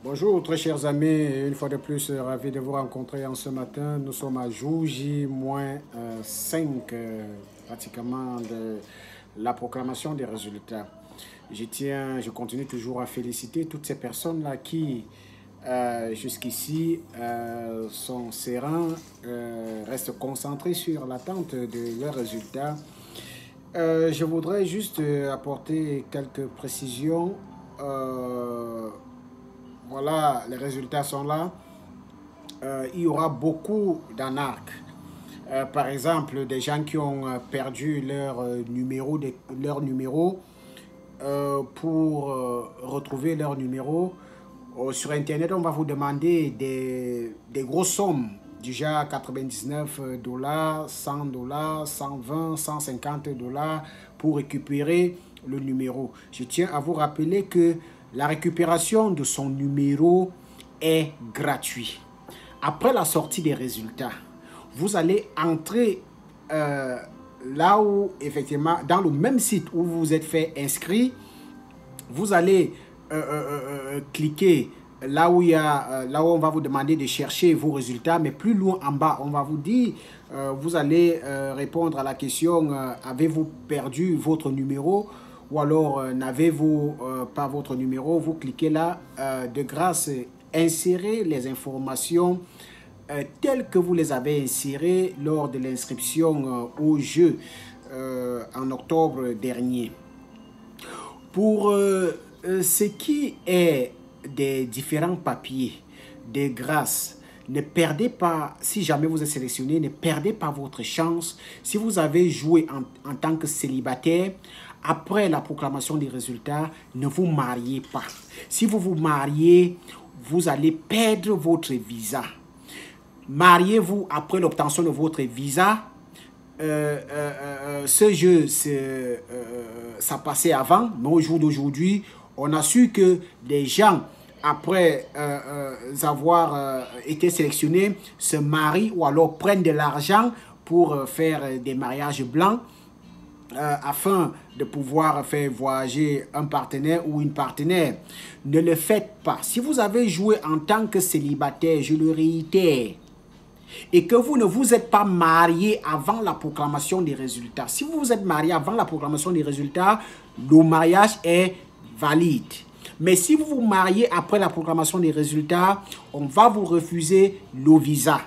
Bonjour très chers amis, une fois de plus ravi de vous rencontrer en ce matin. Nous sommes à jour J-5 pratiquement de la proclamation des résultats. Je continue toujours à féliciter toutes ces personnes-là qui jusqu'ici sont sereins, restent concentrés sur l'attente de leurs résultats. Je voudrais juste apporter quelques précisions. Euh, voilà, les résultats sont là. Il y aura beaucoup d'anarques. Par exemple, des gens qui ont perdu leur numéro pour retrouver leur numéro. Sur Internet, on va vous demander des grosses sommes, du genre 99 dollars, 100 dollars, 120, 150 dollars pour récupérer le numéro. Je tiens à vous rappeler que la récupération de son numéro est gratuite. Après la sortie des résultats, vous allez entrer là où, effectivement, dans le même site où vous vous êtes fait inscrire, vous allez cliquer là où là où on va vous demander de chercher vos résultats, mais plus loin en bas, on va vous dire, vous allez répondre à la question, avez-vous perdu votre numéro ou alors n'avez-vous pas votre numéro? Vous cliquez là, de grâce, insérez les informations telles que vous les avez insérées lors de l'inscription au jeu en octobre dernier. Pour ce qui est des différents papiers, des grâces, ne perdez pas, si jamais vous êtes sélectionné, ne perdez pas votre chance. Si vous avez joué en tant que célibataire, après la proclamation des résultats, ne vous mariez pas. Si vous vous mariez, vous allez perdre votre visa. Mariez-vous après l'obtention de votre visa. Ce jeu, ça passait avant, mais au jour d'aujourd'hui, on a su que des gens, après avoir été sélectionnés, se marient ou alors prennent de l'argent pour faire des mariages blancs afin de pouvoir faire voyager un partenaire ou une partenaire. Ne le faites pas. Si vous avez joué en tant que célibataire, je le réitère, et que vous ne vous êtes pas marié avant la proclamation des résultats. Si vous vous êtes marié avant la proclamation des résultats, le mariage est valide. Mais si vous vous mariez après la proclamation des résultats, on va vous refuser le visa.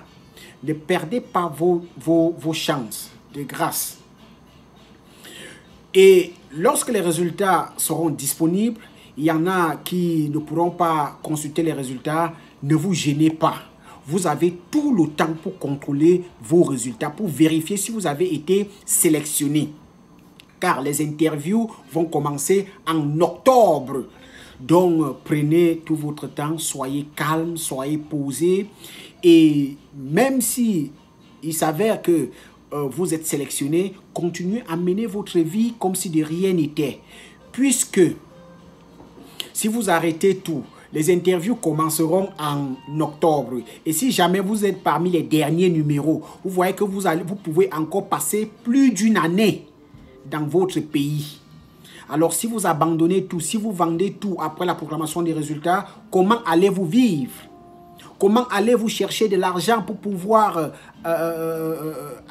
Ne perdez pas vos chances, de grâce. Et lorsque les résultats seront disponibles, il y en a qui ne pourront pas consulter les résultats. Ne vous gênez pas. Vous avez tout le temps pour contrôler vos résultats, pour vérifier si vous avez été sélectionné. Car les interviews vont commencer en octobre. Donc, prenez tout votre temps, soyez calme, soyez posé. Et même si il s'avère que vous êtes sélectionné, continuez à mener votre vie comme si de rien n'était. Puisque si vous arrêtez tout, les interviews commenceront en octobre. Et si jamais vous êtes parmi les derniers numéros, vous voyez que vous pouvez encore passer plus d'une année dans votre pays. Alors si vous abandonnez tout, si vous vendez tout après la proclamation des résultats, comment allez-vous vivre? Comment allez-vous chercher de l'argent pour pouvoir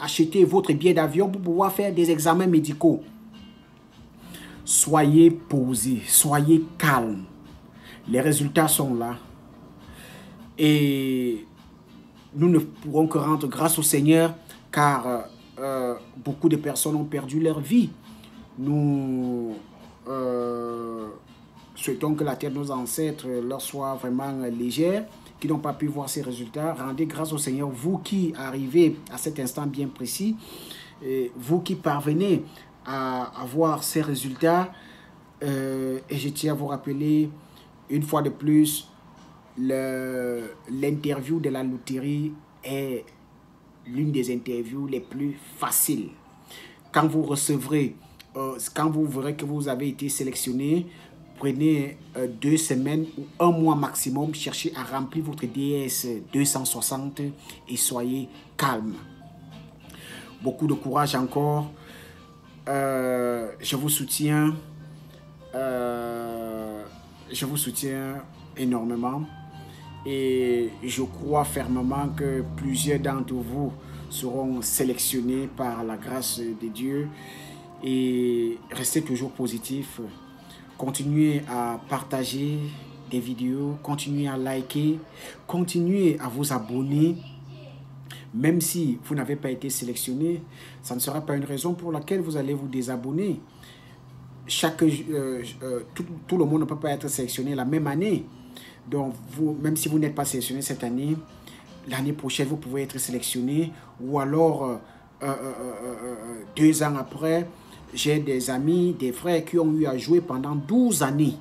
acheter votre billet d'avion, pour pouvoir faire des examens médicaux? Soyez posé, soyez calme. Les résultats sont là. Et nous ne pourrons que rendre grâce au Seigneur, car beaucoup de personnes ont perdu leur vie. Nous souhaitons que la terre de nos ancêtres leur soit vraiment légère, qui n'ont pas pu voir ces résultats. Rendez grâce au Seigneur, vous qui arrivez à cet instant bien précis, et vous qui parvenez à avoir ces résultats. Et je tiens à vous rappeler une fois de plus, l'interview de la loterie est l'une des interviews les plus faciles. Quand vous recevrez, quand vous verrez que vous avez été sélectionné, prenez 2 semaines ou 1 mois maximum, cherchez à remplir votre DS 260 et soyez calme. Beaucoup de courage encore. Je vous soutiens. Je vous soutiens énormément. Et je crois fermement que plusieurs d'entre vous seront sélectionnés par la grâce de Dieu. Et restez toujours positif. Continuez à partager des vidéos, continuez à liker, continuez à vous abonner. Même si vous n'avez pas été sélectionné, ça ne sera pas une raison pour laquelle vous allez vous désabonner. Tout le monde ne peut pas être sélectionné la même année. Donc, même si vous n'êtes pas sélectionné cette année, l'année prochaine, vous pouvez être sélectionné. Ou alors, 2 ans après, j'ai des amis, des frères qui ont eu à jouer pendant 12 années.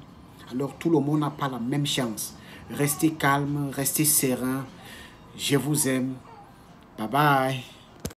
Alors, tout le monde n'a pas la même chance. Restez calme, restez serein. Je vous aime. Bye bye.